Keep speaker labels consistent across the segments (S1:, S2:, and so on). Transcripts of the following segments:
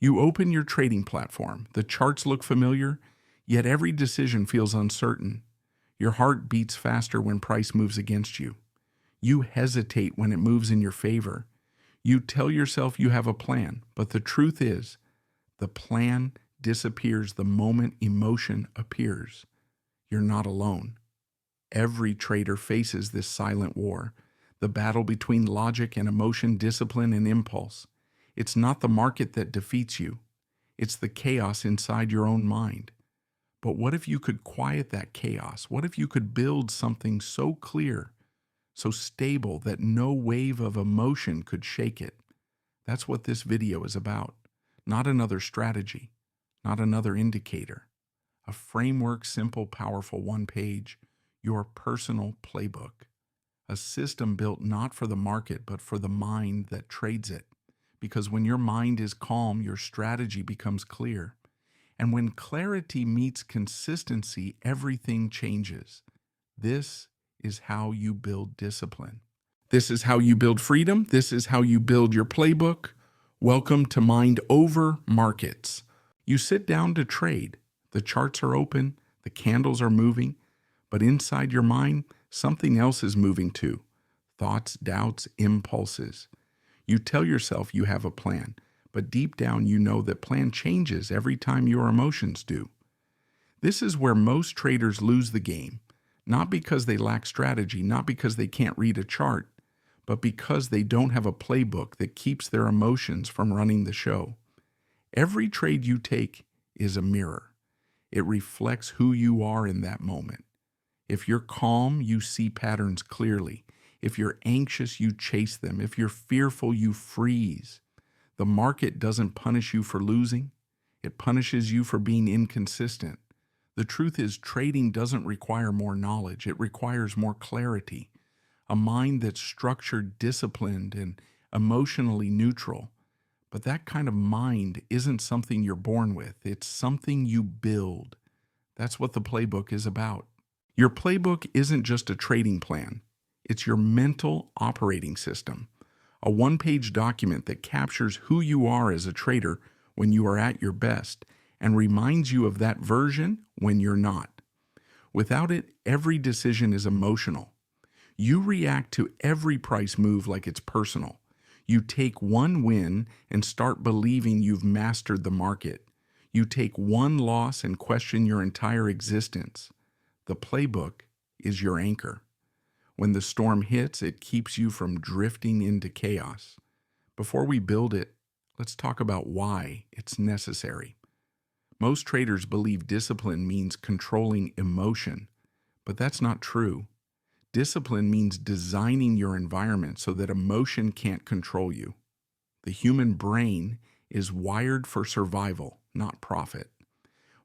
S1: You open your trading platform. The charts look familiar, yet every decision feels uncertain. Your heart beats faster when price moves against you. You hesitate when it moves in your favor. You tell yourself you have a plan, but the truth is, the plan disappears the moment emotion appears. You're not alone. Every trader faces this silent war, the battle between logic and emotion, discipline and impulse. It's not the market that defeats you. It's the chaos inside your own mind. But what if you could quiet that chaos? What if you could build something so clear, so stable that no wave of emotion could shake it? That's what this video is about. Not another strategy, not another indicator. A framework, simple, powerful, one page, your personal playbook. A system built not for the market, but for the mind that trades it. Because when your mind is calm, your strategy becomes clear. And when clarity meets consistency, everything changes. This is how you build discipline. This is how you build freedom. This is how you build your playbook. Welcome to Mind Over Markets. You sit down to trade. The charts are open, the candles are moving, but inside your mind, something else is moving too. Thoughts, doubts, impulses. You tell yourself you have a plan, but deep down you know that plan changes every time your emotions do. This is where most traders lose the game, not because they lack strategy, not because they can't read a chart, but because they don't have a playbook that keeps their emotions from running the show. Every trade you take is a mirror. It reflects who you are in that moment. If you're calm, you see patterns clearly. If you're anxious, you chase them. If you're fearful, you freeze. The market doesn't punish you for losing. It punishes you for being inconsistent. The truth is, trading doesn't require more knowledge. It requires more clarity. A mind that's structured, disciplined, and emotionally neutral. But that kind of mind isn't something you're born with. It's something you build. That's what the playbook is about. Your playbook isn't just a trading plan. It's your mental operating system. A one-page document that captures who you are as a trader when you are at your best and reminds you of that version when you're not. Without it, every decision is emotional. You react to every price move like it's personal. You take one win and start believing you've mastered the market. You take one loss and question your entire existence. The playbook is your anchor. When the storm hits, it keeps you from drifting into chaos. Before we build it, let's talk about why it's necessary. Most traders believe discipline means controlling emotion, but that's not true. Discipline means designing your environment so that emotion can't control you. The human brain is wired for survival, not profit.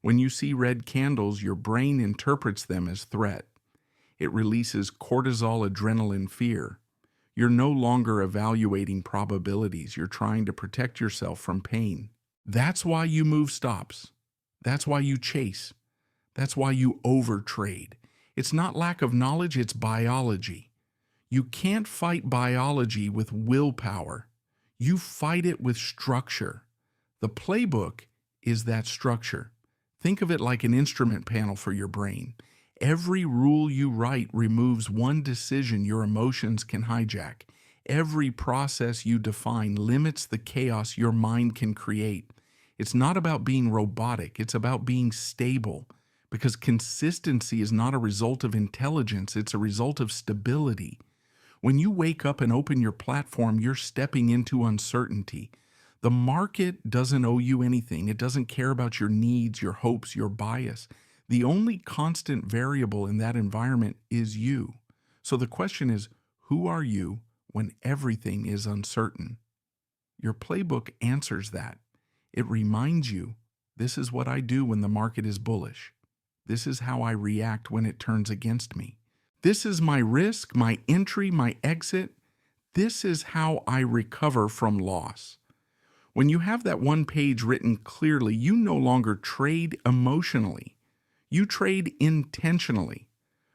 S1: When you see red candles, your brain interprets them as threat. It releases cortisol, adrenaline, fear. You're no longer evaluating probabilities. You're trying to protect yourself from pain. That's why you move stops. That's why you chase. That's why you overtrade. It's not lack of knowledge, it's biology. You can't fight biology with willpower. You fight it with structure. The playbook is that structure. Think of it like an instrument panel for your brain. Every rule you write removes one decision your emotions can hijack. Every process you define limits the chaos your mind can create. It's not about being robotic, it's about being stable. Because consistency is not a result of intelligence, it's a result of stability. When you wake up and open your platform, you're stepping into uncertainty. The market doesn't owe you anything. It doesn't care about your needs, your hopes, your bias. The only constant variable in that environment is you. So the question is, who are you when everything is uncertain? Your playbook answers that. It reminds you, this is what I do when the market is bullish. This is how I react when it turns against me. This is my risk, my entry, my exit. This is how I recover from loss. When you have that one page written clearly, you no longer trade emotionally. You trade intentionally.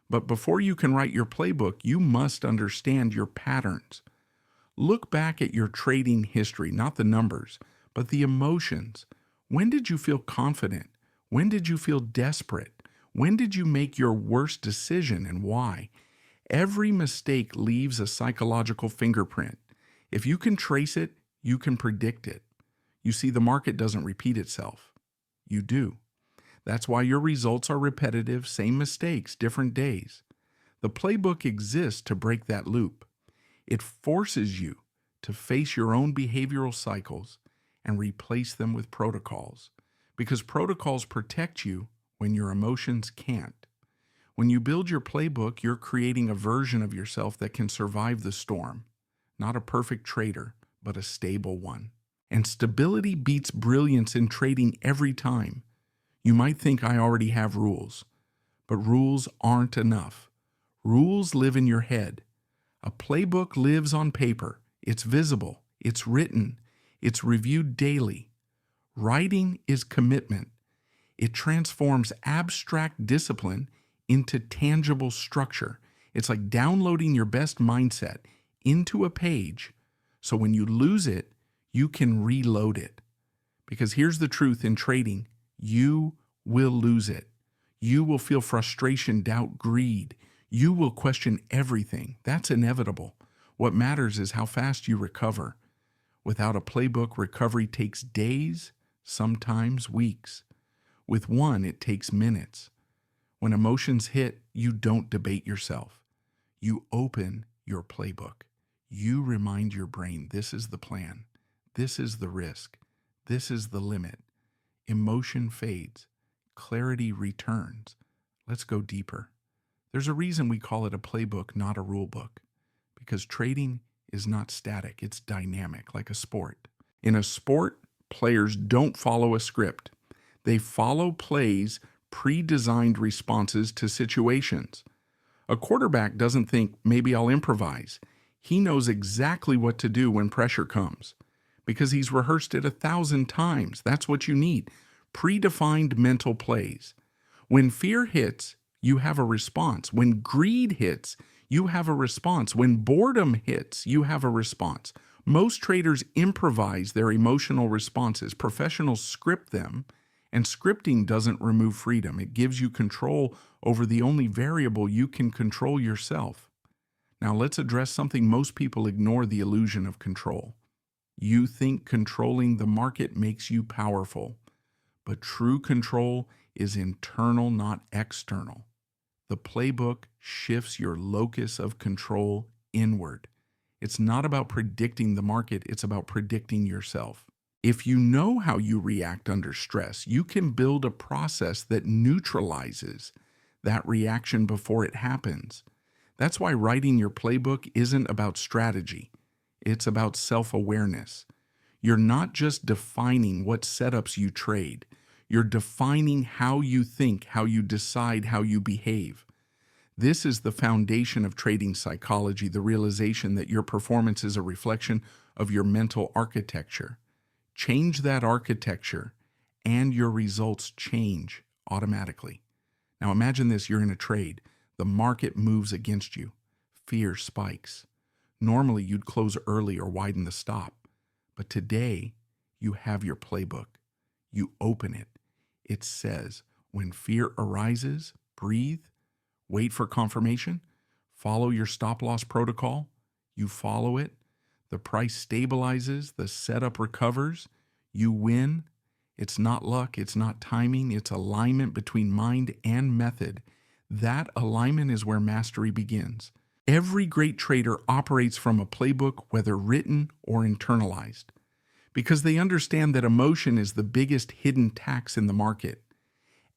S1: But before you can write your playbook, you must understand your patterns. Look back at your trading history, not the numbers, But the emotions, when did you feel confident? When did you feel desperate? When did you make your worst decision and why? Every mistake leaves a psychological fingerprint. If you can trace it, you can predict it. You see, the market doesn't repeat itself. You do. That's why your results are repetitive, same mistakes, different days. The playbook exists to break that loop. It forces you to face your own behavioral cycles and replace them with protocols, because protocols protect you when your emotions can't. When you build your playbook, you're creating a version of yourself that can survive the storm. Not a perfect trader, but a stable one. And stability beats brilliance in trading every time. You might think I already have rules, but rules aren't enough. Rules live in your head. A playbook lives on paper. It's visible. It's written. It's reviewed daily. Writing is commitment. It transforms abstract discipline into tangible structure. It's like downloading your best mindset into a page, so when you lose it, you can reload it. Because here's the truth in trading: you will lose it. You will feel frustration, doubt, greed. You will question everything. That's inevitable. What matters is how fast you recover. Without a playbook, recovery takes days, sometimes weeks. With one, it takes minutes. When emotions hit, you don't debate yourself. You open your playbook. You remind your brain, this is the plan. This is the risk. This is the limit. Emotion fades. Clarity returns. Let's go deeper. There's a reason we call it a playbook, not a rule book. Because trading is not static. It's dynamic, like a sport. In a sport, players don't follow a script. They follow plays, pre-designed responses to situations. A quarterback doesn't think, maybe I'll improvise. He knows exactly what to do when pressure comes, because he's rehearsed it 1,000 times. That's what you need. Predefined mental plays. When fear hits, you have a response. When greed hits, you have a response. When boredom hits, you have a response. Most traders improvise their emotional responses. Professionals script them, and scripting doesn't remove freedom. It gives you control over the only variable you can control: yourself. Now let's address something most people ignore: the illusion of control. You think controlling the market makes you powerful, but true control is internal, not external. The playbook shifts your locus of control inward. It's not about predicting the market, it's about predicting yourself. If you know how you react under stress, you can build a process that neutralizes that reaction before it happens. That's why writing your playbook isn't about strategy. It's about self-awareness. You're not just defining what setups you trade. You're defining how you think, how you decide, how you behave. This is the foundation of trading psychology, the realization that your performance is a reflection of your mental architecture. Change that architecture, and your results change automatically. Now imagine this: you're in a trade. The market moves against you. Fear spikes. Normally you'd close early or widen the stop. But today you have your playbook. You open it. It says, when fear arises, breathe, wait for confirmation, follow your stop-loss protocol. You follow it. The price stabilizes, the setup recovers, you win. It's not luck, it's not timing, it's alignment between mind and method. That alignment is where mastery begins. Every great trader operates from a playbook, whether written or internalized, because they understand that emotion is the biggest hidden tax in the market.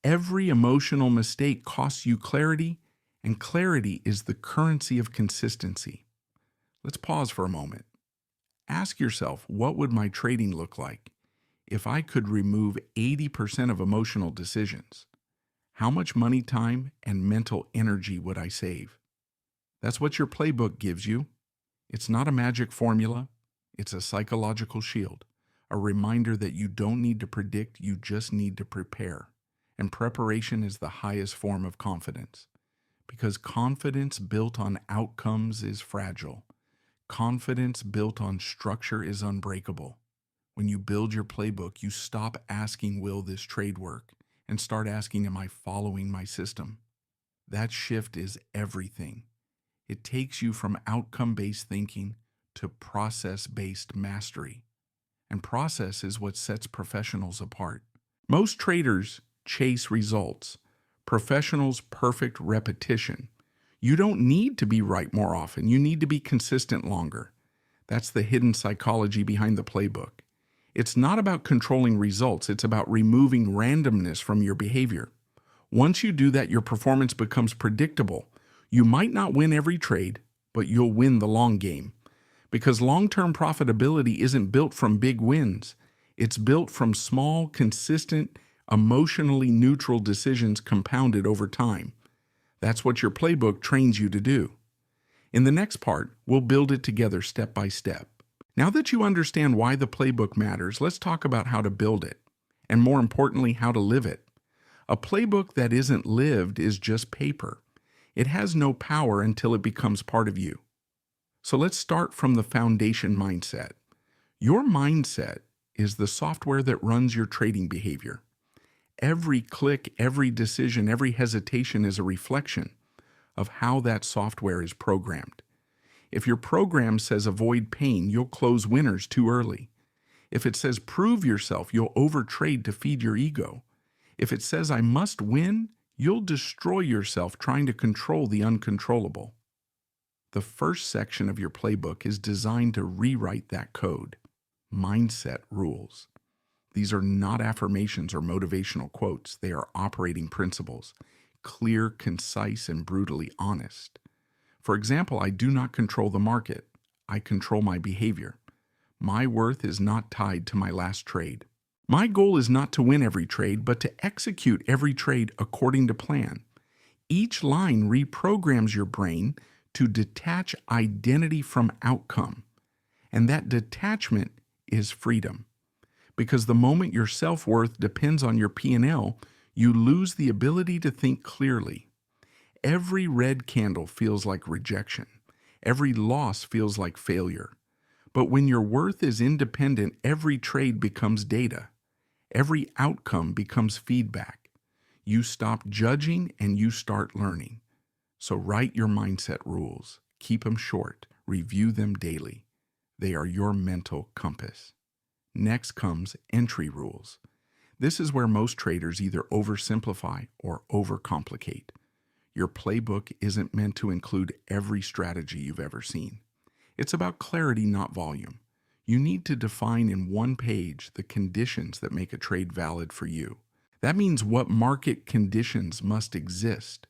S1: Every emotional mistake costs you clarity, and clarity is the currency of consistency. Let's pause for a moment. Ask yourself, what would my trading look like if I could remove 80% of emotional decisions? How much money, time, and mental energy would I save? That's what your playbook gives you. It's not a magic formula. It's a psychological shield, a reminder that you don't need to predict, you just need to prepare. And preparation is the highest form of confidence, because confidence built on outcomes is fragile. Confidence built on structure is unbreakable. When you build your playbook, you stop asking, will this trade work? And start asking, am I following my system? That shift is everything. It takes you from outcome-based thinking to process-based mastery. And process is what sets professionals apart. Most traders chase results. Professionals, perfect repetition. You don't need to be right more often. You need to be consistent longer. That's the hidden psychology behind the playbook. It's not about controlling results. It's about removing randomness from your behavior. Once you do that, your performance becomes predictable. You might not win every trade, but you'll win the long game. Because long-term profitability isn't built from big wins. It's built from small, consistent, emotionally neutral decisions compounded over time. That's what your playbook trains you to do. In the next part, we'll build it together step by step. Now that you understand why the playbook matters, let's talk about how to build it, and more importantly, how to live it. A playbook that isn't lived is just paper. It has no power until it becomes part of you. So let's start from the foundation mindset. Your mindset is the software that runs your trading behavior. Every click, every decision, every hesitation is a reflection of how that software is programmed. If your program says avoid pain, you'll close winners too early. If it says prove yourself, you'll overtrade to feed your ego. If it says I must win, you'll destroy yourself trying to control the uncontrollable. The first section of your playbook is designed to rewrite that code. Mindset rules. These are not affirmations or motivational quotes. They are operating principles, clear, concise, and brutally honest. For example, I do not control the market. I control my behavior. My worth is not tied to my last trade. My goal is not to win every trade, but to execute every trade according to plan. Each line reprograms your brain to detach identity from outcome. And that detachment is freedom. Because the moment your self-worth depends on your P&L, you lose the ability to think clearly. Every red candle feels like rejection. Every loss feels like failure. But when your worth is independent, every trade becomes data. Every outcome becomes feedback. You stop judging and you start learning. So write your mindset rules. Keep them short. Review them daily. They are your mental compass. Next comes entry rules. This is where most traders either oversimplify or overcomplicate. Your playbook isn't meant to include every strategy you've ever seen. It's about clarity, not volume. You need to define in one page the conditions that make a trade valid for you. That means what market conditions must exist,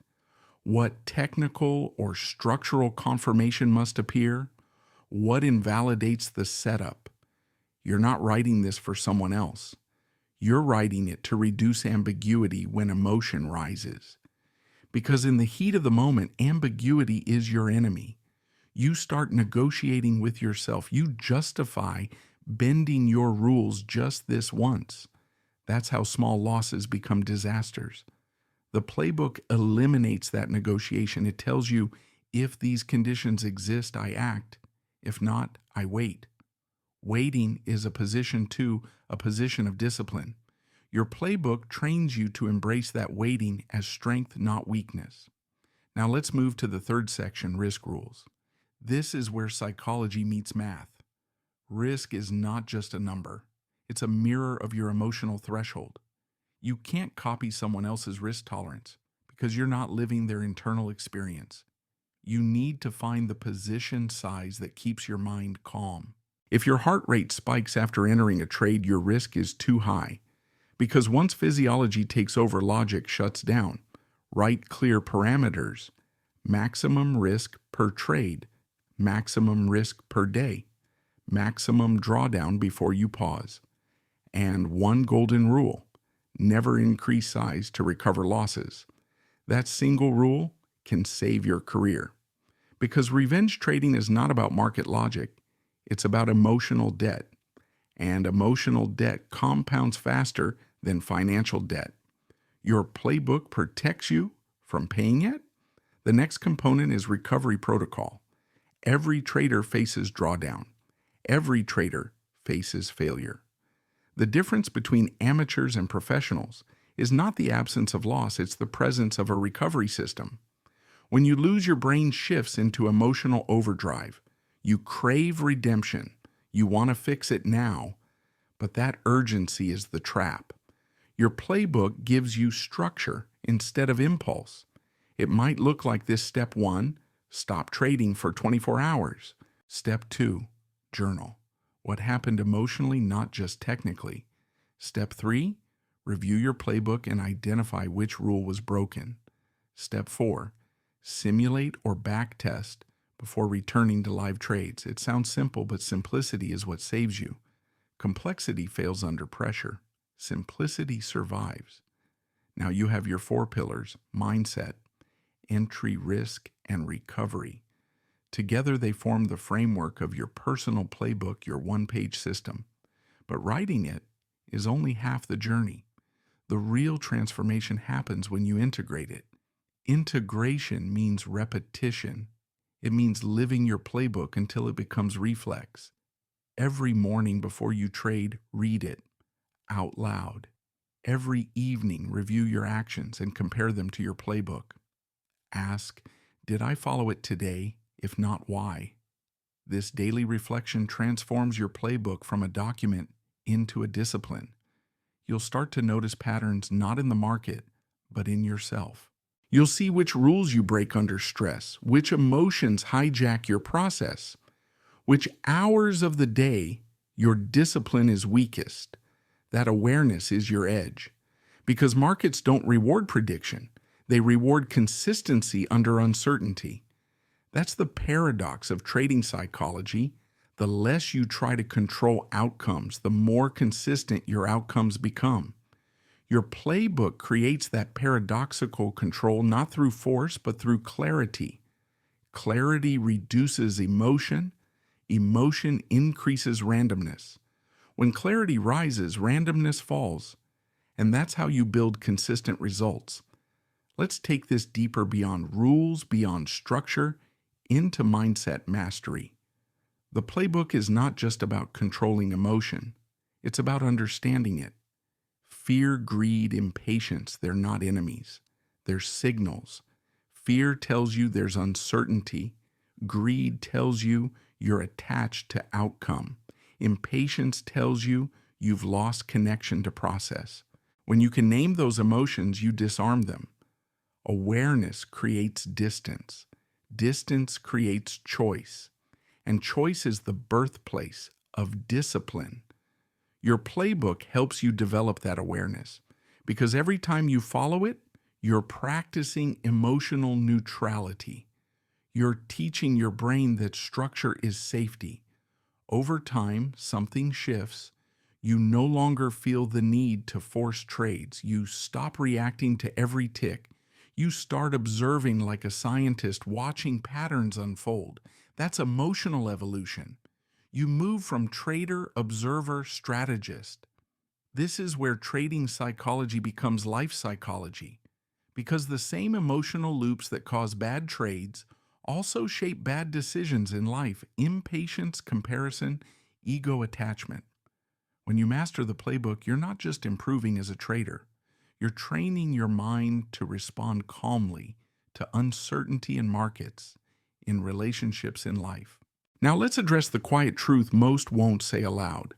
S1: what technical or structural confirmation must appear, what invalidates the setup. You're not writing this for someone else. You're writing it to reduce ambiguity when emotion rises. Because in the heat of the moment, ambiguity is your enemy. You start negotiating with yourself. You justify bending your rules just this once. That's how small losses become disasters. The playbook eliminates that negotiation. It tells you, if these conditions exist, I act. If not, I wait. Waiting is a position of discipline. Your playbook trains you to embrace that waiting as strength, not weakness. Now let's move to the third section, risk rules. This is where psychology meets math. Risk is not just a number. It's a mirror of your emotional threshold. You can't copy someone else's risk tolerance because you're not living their internal experience. You need to find the position size that keeps your mind calm. If your heart rate spikes after entering a trade, your risk is too high. Because once physiology takes over, logic shuts down. Write clear parameters. Maximum risk per trade. Maximum risk per day. Maximum drawdown before you pause. And one golden rule: never increase size to recover losses. That single rule can save your career. Because revenge trading is not about market logic. It's about emotional debt. And emotional debt compounds faster than financial debt. Your playbook protects you from paying it. The next component is recovery protocol. Every trader faces drawdown. Every trader faces failure. The difference between amateurs and professionals is not the absence of loss, it's the presence of a recovery system. When you lose, your brain shifts into emotional overdrive. You crave redemption. You want to fix it now, but that urgency is the trap. Your playbook gives you structure instead of impulse. It might look like this: step 1, stop trading for 24 hours. Step 2, journal. What happened emotionally, not just technically. Step 3, review your playbook and identify which rule was broken. Step 4, simulate or backtest before returning to live trades. It sounds simple, but simplicity is what saves you. Complexity fails under pressure. Simplicity survives. Now you have your 4 pillars: mindset, entry, risk, and recovery. Together they form the framework of your personal playbook, your one-page system. But writing it is only half the journey. The real transformation happens when you integrate it. Integration means repetition. It means living your playbook until it becomes reflex. Every morning before you trade, read it out loud. Every evening, review your actions and compare them to your playbook. Ask, did I follow it today? If not, why? This daily reflection transforms your playbook from a document into a discipline. You'll start to notice patterns not in the market, but in yourself. You'll see which rules you break under stress, which emotions hijack your process, which hours of the day your discipline is weakest. That awareness is your edge. Because markets don't reward prediction, they reward consistency under uncertainty. That's the paradox of trading psychology. The less you try to control outcomes, the more consistent your outcomes become. Your playbook creates that paradoxical control not through force, but through clarity. Clarity reduces emotion. Emotion increases randomness. When clarity rises, randomness falls. And that's how you build consistent results. Let's take this deeper beyond rules, beyond structure, into mindset mastery. The playbook is not just about controlling emotion. It's about understanding it. Fear, greed, impatience, they're not enemies. They're signals. Fear tells you there's uncertainty. Greed tells you you're attached to outcome. Impatience tells you you've lost connection to process. When you can name those emotions, you disarm them. Awareness creates distance. Distance creates choice. And choice is the birthplace of discipline. Your playbook helps you develop that awareness because every time you follow it, you're practicing emotional neutrality. You're teaching your brain that structure is safety. Over time, something shifts. You no longer feel the need to force trades. You stop reacting to every tick. You start observing like a scientist, watching patterns unfold. That's emotional evolution. You move from trader, observer, strategist. This is where trading psychology becomes life psychology, because the same emotional loops that cause bad trades also shape bad decisions in life: impatience, comparison, ego attachment. When you master the playbook, you're not just improving as a trader. You're training your mind to respond calmly to uncertainty in markets, in relationships, in life. Now let's address the quiet truth most won't say aloud.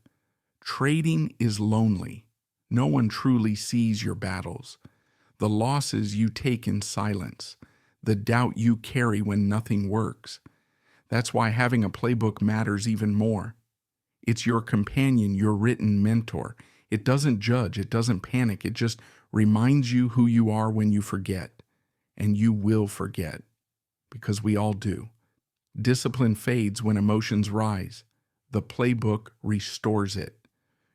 S1: Trading is lonely. No one truly sees your battles, the losses you take in silence, the doubt you carry when nothing works. That's why having a playbook matters even more. It's your companion, your written mentor. It doesn't judge, it doesn't panic, it just reminds you who you are when you forget. And you will forget, because we all do. Discipline fades when emotions rise. The playbook restores it.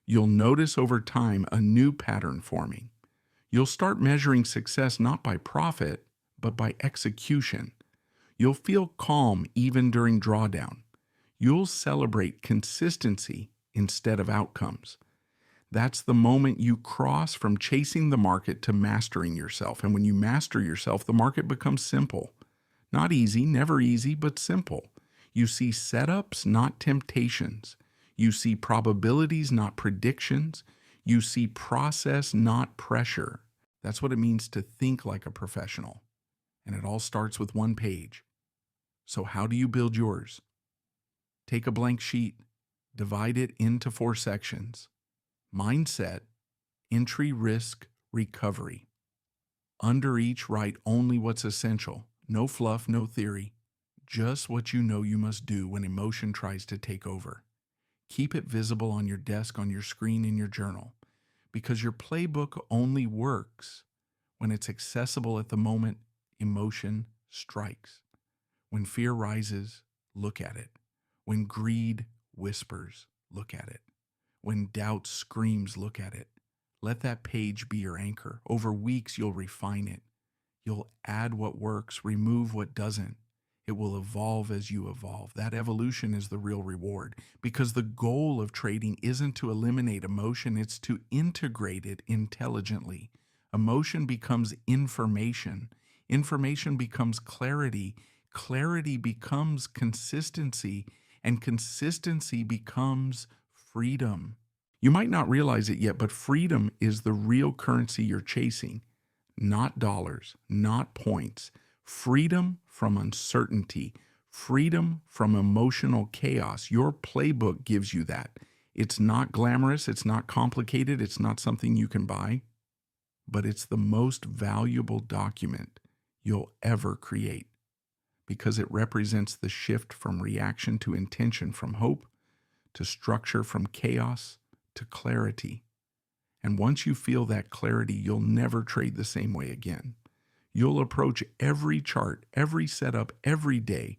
S1: You'll notice over time a new pattern forming. You'll start measuring success not by profit, but by execution. You'll feel calm even during drawdown. You'll celebrate consistency instead of outcomes. That's the moment you cross from chasing the market to mastering yourself. And when you master yourself, the market becomes simple. Not easy, never easy, but simple. You see setups, not temptations. You see probabilities, not predictions. You see process, not pressure. That's what it means to think like a professional. And it all starts with one page. So how do you build yours? Take a blank sheet, divide it into 4 sections. Mindset, entry, risk, recovery. Under each, write only what's essential. No fluff, no theory. Just what you know you must do when emotion tries to take over. Keep it visible on your desk, on your screen, in your journal. Because your playbook only works when it's accessible at the moment emotion strikes. When fear rises, look at it. When greed whispers, look at it. When doubt screams, look at it. Let that page be your anchor. Over weeks, you'll refine it. You'll add what works, remove what doesn't. It will evolve as you evolve. That evolution is the real reward, because the goal of trading isn't to eliminate emotion, it's to integrate it intelligently. Emotion becomes information. Information becomes clarity. Clarity becomes consistency, and consistency becomes freedom. You might not realize it yet, but freedom is the real currency you're chasing. Not dollars, not points. Freedom from uncertainty, freedom from emotional chaos. Your playbook gives you that. It's not glamorous, it's not complicated, it's not something you can buy, but it's the most valuable document you'll ever create, because it represents the shift from reaction to intention, from hope to structure, from chaos to clarity. And once you feel that clarity, you'll never trade the same way again. You'll approach every chart, every setup, every day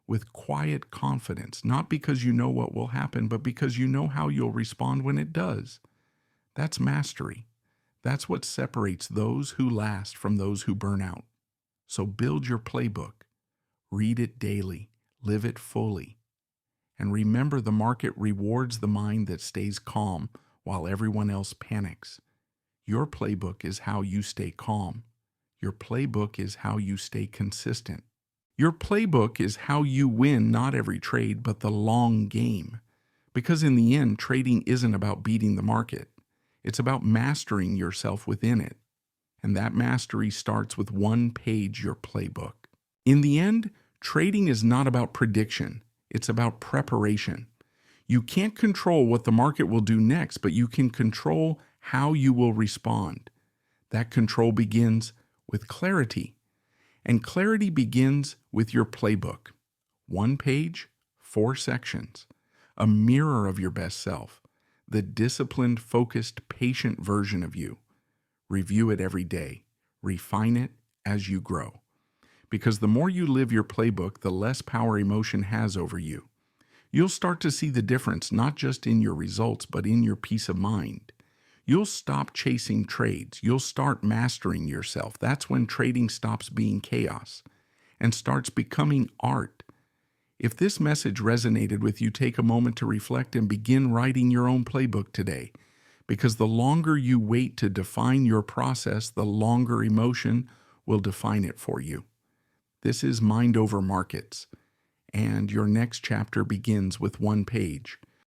S1: with quiet confidence, not because you know what will happen, but because you know how you'll respond when it does. That's mastery. That's what separates those who last from those who burn out. So build your playbook, read it daily, live it fully. And remember, the market rewards the mind that stays calm while everyone else panics. Your playbook is how you stay calm. Your playbook is how you stay consistent. Your playbook is how you win not every trade, but the long game. Because in the end, trading isn't about beating the market. It's about mastering yourself within it. And that mastery starts with one page, your playbook. In the end, trading is not about prediction. It's about preparation. You can't control what the market will do next, but you can control how you will respond. That control begins with clarity. And clarity begins with your playbook. One page, 4 sections. A mirror of your best self. The disciplined, focused, patient version of you. Review it every day. Refine it as you grow. Because the more you live your playbook, the less power emotion has over you. You'll start to see the difference, not just in your results, but in your peace of mind. You'll stop chasing trades. You'll start mastering yourself. That's when trading stops being chaos and starts becoming art. If this message resonated with you, take a moment to reflect and begin writing your own playbook today. Because the longer you wait to define your process, the longer emotion will define it for you. This is Mind Over Markets, and your next chapter begins with one page.